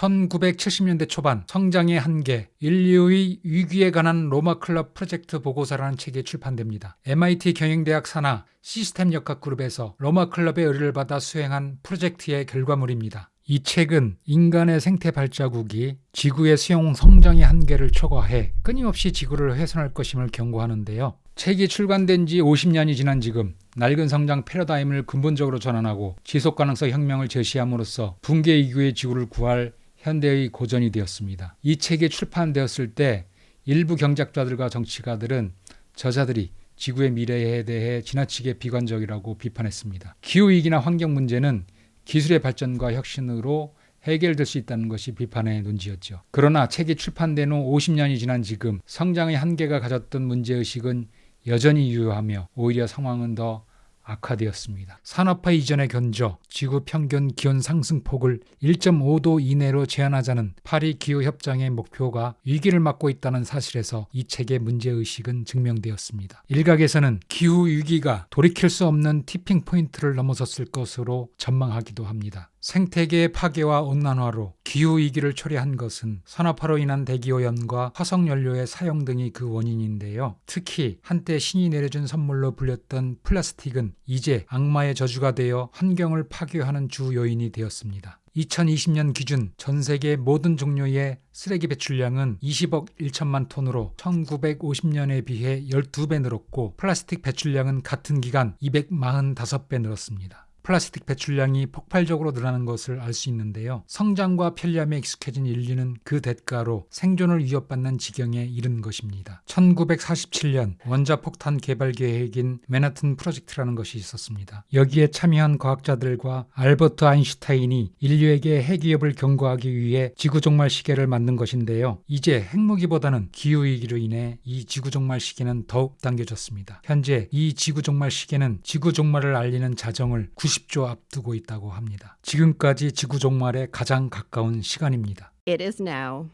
1970년대 초반 성장의 한계, 인류의 위기에 관한 로마 클럽 프로젝트 보고서라는 책이 출판됩니다. MIT 경영대학 산하 시스템역학그룹에서 로마 클럽의 의뢰를 받아 수행한 프로젝트의 결과물입니다. 이 책은 인간의 생태 발자국이 지구의 수용 성장의 한계를 초과해 끊임없이 지구를 훼손할 것임을 경고하는데요. 책이 출간된 지 50년이 지난 지금 낡은 성장 패러다임을 근본적으로 전환하고 지속가능성 혁명을 제시함으로써 붕괴 이후의 지구를 구할 현대의 고전이 되었습니다. 이 책이 출판되었을 때 일부 경제학자들과 정치가들은 저자들이 지구의 미래에 대해 지나치게 비관적이라고 비판했습니다. 기후위기나 환경 문제는 기술의 발전과 혁신으로 해결될 수 있다는 것이 비판의 논지였죠. 그러나 책이 출판된 후 50년이 지난 지금 성장의 한계가 가졌던 문제의식은 여전히 유효하며 오히려 상황은 더 악화되었습니다. 산업화 이전의 견조, 지구 평균 기온 상승폭을 1.5도 이내로 제한하자는 파리 기후협정의 목표가 위기를 맞고 있다는 사실에서 이 책의 문제의식은 증명되었습니다. 일각에서는 기후위기가 돌이킬 수 없는 티핑 포인트를 넘어섰을 것으로 전망하기도 합니다. 생태계의 파괴와 온난화로 기후위기를 초래한 것은 산업화로 인한 대기오염과 화석연료의 사용 등이 그 원인인데요. 특히 한때 신이 내려준 선물로 불렸던 플라스틱은 이제 악마의 저주가 되어 환경을 파괴하는 주 요인이 되었습니다. 2020년 기준 전 세계 모든 종류의 쓰레기 배출량은 20억 1천만 톤으로 1950년에 비해 12배 늘었고 플라스틱 배출량은 같은 기간 245배 늘었습니다. 플라스틱 배출량이 폭발적으로 늘어나는 것을 알 수 있는데요. 성장과 편리함에 익숙해진 인류는 그 대가로 생존을 위협받는 지경에 이른 것입니다. 1947년 원자폭탄 개발 계획인 맨하튼 프로젝트라는 것이 있었습니다. 여기에 참여한 과학자들과 알버트 아인슈타인이 인류에게 핵위협을 경고하기 위해 지구종말 시계를 만든 것인데요. 이제 핵무기보다는 기후위기로 인해 이 지구종말 시계는 더욱 당겨졌습니다. 현재 이 지구종말 시계는 지구종말을 알리는 자정을 90조 앞두고 있다고 합니다. 지금까지 지구 종말에 가장 가까운 시간입니다. It is now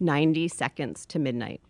90 seconds to midnight.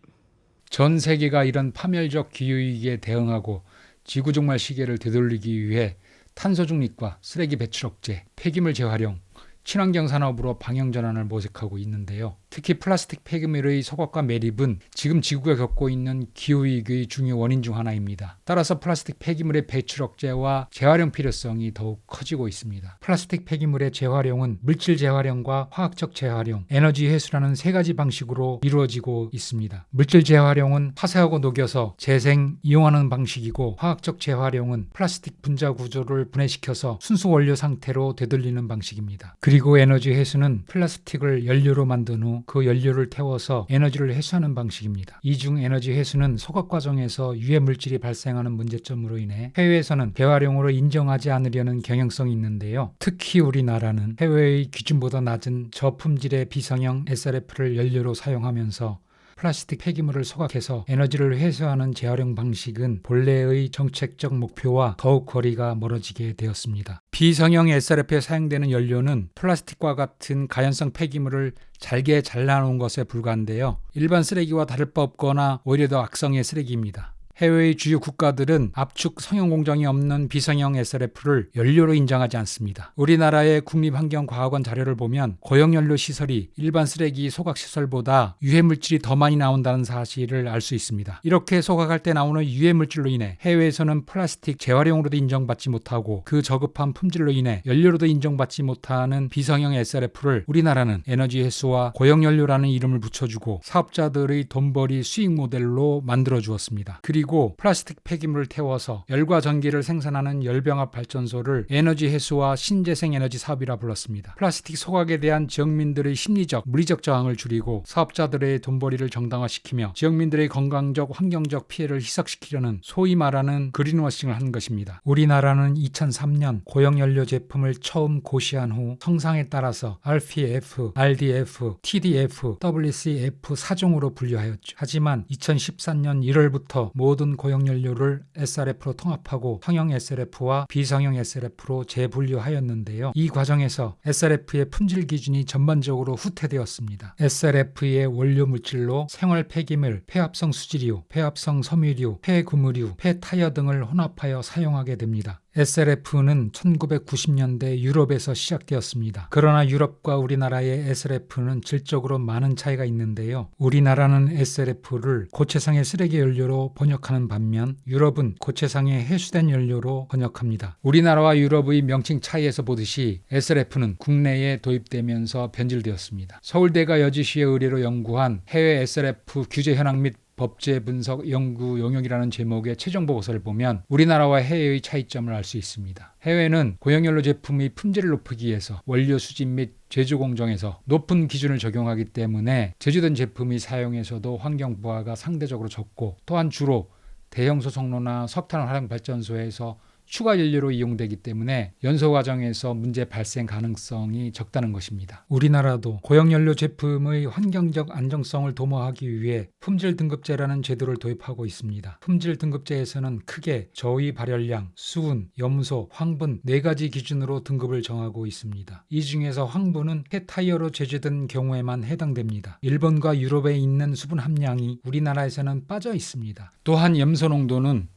전 세계가 이런 파멸적 기후위기에 대응하고 지구 종말 시계를 되돌리기 위해 탄소 중립과 쓰레기 배출 억제, 폐기물 재활용, 친환경 산업으로 방향 전환을 모색하고 있는데요. 특히 플라스틱 폐기물의 소각과 매립은 지금 지구가 겪고 있는 기후위기의 중요 원인 중 하나입니다. 따라서 플라스틱 폐기물의 배출 억제와 재활용 필요성이 더욱 커지고 있습니다. 플라스틱 폐기물의 재활용은 물질 재활용과 화학적 재활용, 에너지 회수라는 세 가지 방식으로 이루어지고 있습니다. 물질 재활용은 화쇄하고 녹여서 재생, 이용하는 방식이고 화학적 재활용은 플라스틱 분자 구조를 분해시켜서 순수 원료 상태로 되돌리는 방식입니다. 그리고 에너지 회수는 플라스틱을 연료로 만든 후 그 연료를 태워서 에너지를 회수하는 방식입니다. 이 중 에너지 회수는 소각 과정에서 유해 물질이 발생하는 문제점으로 인해 해외에서는 재활용으로 인정하지 않으려는 경향성이 있는데요. 특히 우리나라는 해외의 기준보다 낮은 저품질의 비상형 SRF를 연료로 사용하면서 플라스틱 폐기물을 소각해서 에너지를 회수하는 재활용 방식은 본래의 정책적 목표와 더욱 거리가 멀어지게 되었습니다. 비상형 SRF에 사용되는 연료는 플라스틱과 같은 가연성 폐기물을 잘게 잘라놓은 것에 불과한데요. 일반 쓰레기와 다를 바 없거나 오히려 더 악성의 쓰레기입니다. 해외의 주요 국가들은 압축 성형 공정이 없는 비상형 SRF를 연료로 인정하지 않습니다. 우리나라의 국립환경과학원 자료를 보면 고용연료 시설이 일반 쓰레기 소각 시설보다 유해물질이 더 많이 나온다는 사실을 알 수 있습니다. 이렇게 소각할 때 나오는 유해물질로 인해 해외에서는 플라스틱 재활용으로도 인정받지 못하고 그 저급한 품질로 인해 연료로도 인정받지 못하는 비상형 SRF를 우리나라는 에너지 회수와 고용연료라는 이름을 붙여주고 사업자들의 돈벌이 수익 모델로 만들어 주었습니다. 그리고 플라스틱 폐기물을 태워서 열과 전기를 생산하는 열병합 발전소를 에너지 회수와 신재생 에너지 사업이라 불렀습니다. 플라스틱 소각에 대한 지역민들의 심리적, 물리적 저항을 줄이고 사업자들의 돈벌이를 정당화시키며 지역민들의 건강적, 환경적 피해를 희석시키려는 소위 말하는 그린워싱을 한 것입니다. 우리나라는 2003년 고용연료 제품을 처음 고시한 후 성상에 따라서 RPF, RDF, TDF, WCF 4종으로 분류하였죠. 하지만 2014년 1월부터 모든 고용연료를 SRF로 통합하고 성형 SRF와 비성형 SRF로 재분류하였는데요. 이 과정에서 SRF의 품질 기준이 전반적으로 후퇴되었습니다. SRF의 원료 물질로 생활 폐기물, 폐합성 수지류, 폐합성 섬유류, 폐구무류, 폐타이어 등을 혼합하여 사용하게 됩니다. SLF는 1990년대 유럽에서 시작되었습니다. 그러나 유럽과 우리나라의 SLF는 질적으로 많은 차이가 있는데요. 우리나라는 SLF를 고체상의 쓰레기 연료로 번역하는 반면 유럽은 고체상의 해수된 연료로 번역합니다. 우리나라와 유럽의 명칭 차이에서 보듯이 SLF는 국내에 도입되면서 변질되었습니다. 서울대가 여주시의 의뢰로 연구한 해외 SLF 규제 현황 및 법제 분석 연구 용역이라는 제목의 최종 보고서를 보면 우리나라와 해외의 차이점을 알 수 있습니다. 해외는 고형연료 제품의 품질을 높이기 위해서 원료 수집 및 제조 공정에서 높은 기준을 적용하기 때문에 제조된 제품의 사용에서도 환경 부하가 상대적으로 적고, 또한 주로 대형 소속로나 석탄 화력 발전소에서 추가 연료로 이용되기 때문에 연소 과정에서 문제 발생 가능성이 적다는 것입니다. 우리나라도 고형연료 제품의 환경적 안정성을 도모하기 위해 품질 등급제라는 제도를 도입하고 있습니다. 품질 등급제에서는 크게 저위 발열량, 수은, 염소, 황분 4가지 기준으로 등급을 정하고 있습니다. 이 중에서 황분은 폐타이어로 제조된 경우에만 해당됩니다. 일본과 유럽에 있는 수분 함량이 우리나라에서는 빠져 있습니다. 또한 염소 농도는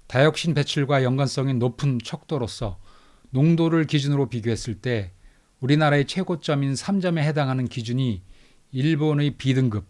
다이옥신 배출과 연관성이 높은 척도로서 농도를 기준으로 비교했을 때 우리나라의 최고점인 3점에 해당하는 기준이 일본의 B등급,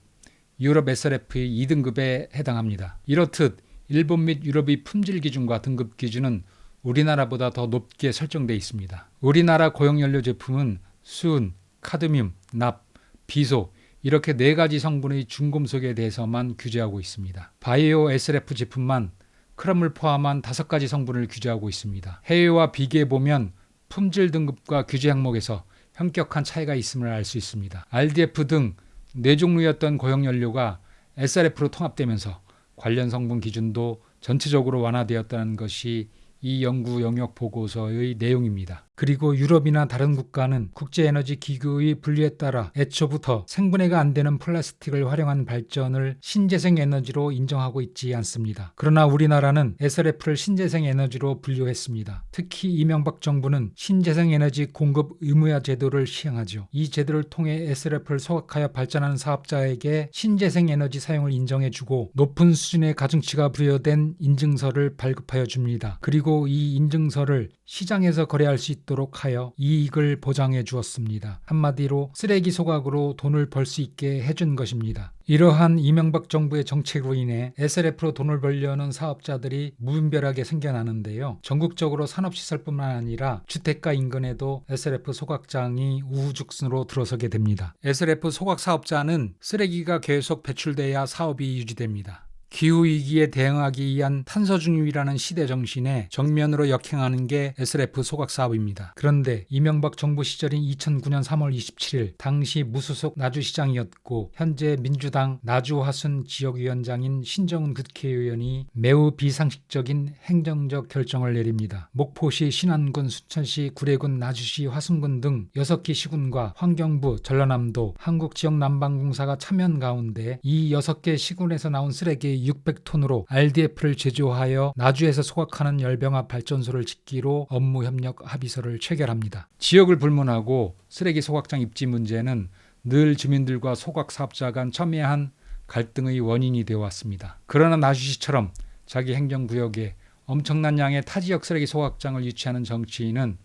유럽 SLF의 2등급에 해당합니다. 이렇듯 일본 및 유럽의 품질 기준과 등급 기준은 우리나라보다 더 높게 설정되어 있습니다. 우리나라 고형연료 제품은 수은, 카드뮴, 납, 비소 이렇게 4가지 성분의 중금속에 대해서만 규제하고 있습니다. 바이오 SLF 제품만 크롬을 포함한 5가지 성분을 규제하고 있습니다. 해외와 비교해보면 품질 등급과 규제 항목에서 현격한 차이가 있음을 알 수 있습니다. RDF 등 4종류였던 고형연료가 SLF로 통합되면서 관련 성분 기준도 전체적으로 완화되었다는 것이 이 연구 영역 보고서의 내용입니다. 그리고 유럽이나 다른 국가는 국제에너지기구의 분류에 따라 애초부터 생분해가 안 되는 플라스틱을 활용한 발전을 신재생에너지로 인정하고 있지 않습니다. 그러나 우리나라는 SLF를 신재생에너지로 분류했습니다. 특히 이명박 정부는 신재생에너지 공급 의무화 제도를 시행하죠. 이 제도를 통해 SLF를 소각하여 발전하는 사업자에게 신재생에너지 사용을 인정해주고 높은 수준의 가중치가 부여된 인증서를 발급하여 줍니다. 그리고 이 인증서를 시장에서 거래할 수 있도록 하여 이익을 보장해 주었습니다. 한마디로 쓰레기 소각으로 돈을 벌 수 있게 해준 것입니다. 이러한 이명박 정부의 정책으로 인해 SLF로 돈을 벌려는 사업자들이 무분별하게 생겨나는데요. 전국적으로 산업시설뿐만 아니라 주택가 인근에도 SLF 소각장이 우후죽순으로 들어서게 됩니다. SLF 소각 사업자는 쓰레기가 계속 배출돼야 사업이 유지됩니다. 기후위기에 대응하기 위한 탄소중립이라는 시대 정신에 정면으로 역행하는 게 SLF 소각 사업입니다. 그런데 이명박 정부 시절인 2009년 3월 27일 당시 무소속 나주시장이었고 현재 민주당 나주화순 지역위원장인 신정훈 국회의원이 매우 비상식적인 행정적 결정을 내립니다. 목포시, 신안군, 순천시, 구례군, 나주시, 화순군 등 6개 시군과 환경부, 전라남도, 한국지역난방공사가 참여한 가운데 이 6개 시군에서 나온 쓰레기 600톤으로 RDF를 제조하여 나주에서 소각하는 열병합 발전소를 짓기로 업무협력 합의서를 체결합니다. 지역을 불문하고 쓰레기 소각장 입지 문제는 늘 주민들과 소각 사업자 간 첨예한 갈등의 원인이 되어 왔습니다. 그러나 나주시처럼 자기 행정구역에 엄청난 양의 타지역 쓰레기 소각장을 유치하는 정치인은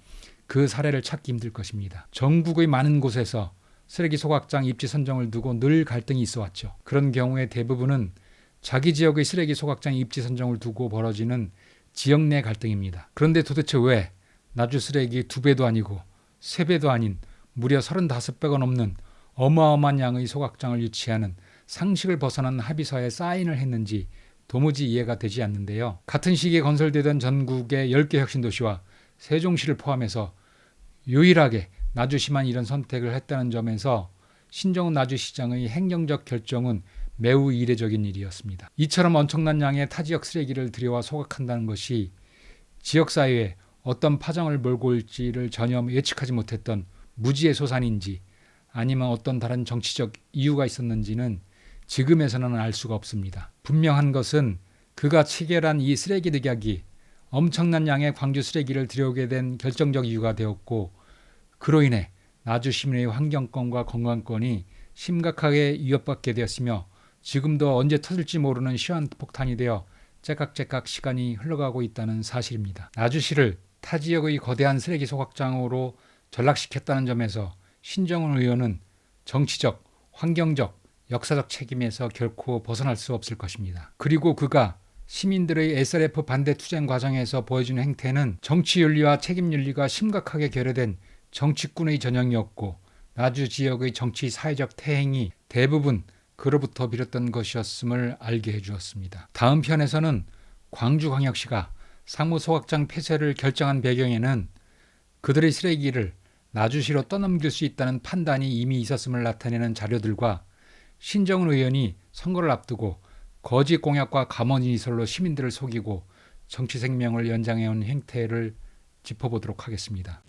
그 사례를 찾기 힘들 것입니다. 전국의 많은 곳에서 쓰레기 소각장 입지 선정을 두고 늘 갈등이 있어 왔죠. 그런 경우에 대부분은 자기 지역의 쓰레기 소각장 입지 선정을 두고 벌어지는 지역 내 갈등입니다. 그런데 도대체 왜 나주 쓰레기 2배도 아니고 3배도 아닌 무려 35배가 넘는 어마어마한 양의 소각장을 유치하는 상식을 벗어난 합의서에 사인을 했는지 도무지 이해가 되지 않는데요. 같은 시기에 건설되던 전국의 10개 혁신도시와 세종시를 포함해서 유일하게 나주시만 이런 선택을 했다는 점에서 신정훈 나주시장의 행정적 결정은 매우 이례적인 일이었습니다. 이처럼 엄청난 양의 타지역 쓰레기를 들여와 소각한다는 것이 지역사회에 어떤 파장을 몰고 올지를 전혀 예측하지 못했던 무지의 소산인지 아니면 어떤 다른 정치적 이유가 있었는지는 지금에서는 알 수가 없습니다. 분명한 것은 그가 체결한 이 쓰레기 득약이 엄청난 양의 광주 쓰레기를 들여오게 된 결정적 이유가 되었고, 그로 인해 나주 시민의 환경권과 건강권이 심각하게 위협받게 되었으며 지금도 언제 터질지 모르는 시한폭탄이 되어 째깍째깍 시간이 흘러가고 있다는 사실입니다. 나주시를 타 지역의 거대한 쓰레기 소각장으로 전락시켰다는 점에서 신정은 의원은 정치적, 환경적, 역사적 책임에서 결코 벗어날 수 없을 것입니다. 그리고 그가 시민들의 SRF 반대 투쟁 과정에서 보여준 행태는 정치윤리와 책임윤리가 심각하게 결여된 정치꾼의 전형이었고 나주 지역의 정치 사회적 태행이 대부분 그로부터 비롯된 것이었음을 알게 해주었습니다. 다음 편에서는 광주광역시가 상무소각장 폐쇄를 결정한 배경에는 그들의 쓰레기를 나주시로 떠넘길 수 있다는 판단이 이미 있었음을 나타내는 자료들과 신정은 의원이 선거를 앞두고 거짓 공약과 감언인설로 시민들을 속이고 정치 생명을 연장해온 행태를 짚어보도록 하겠습니다.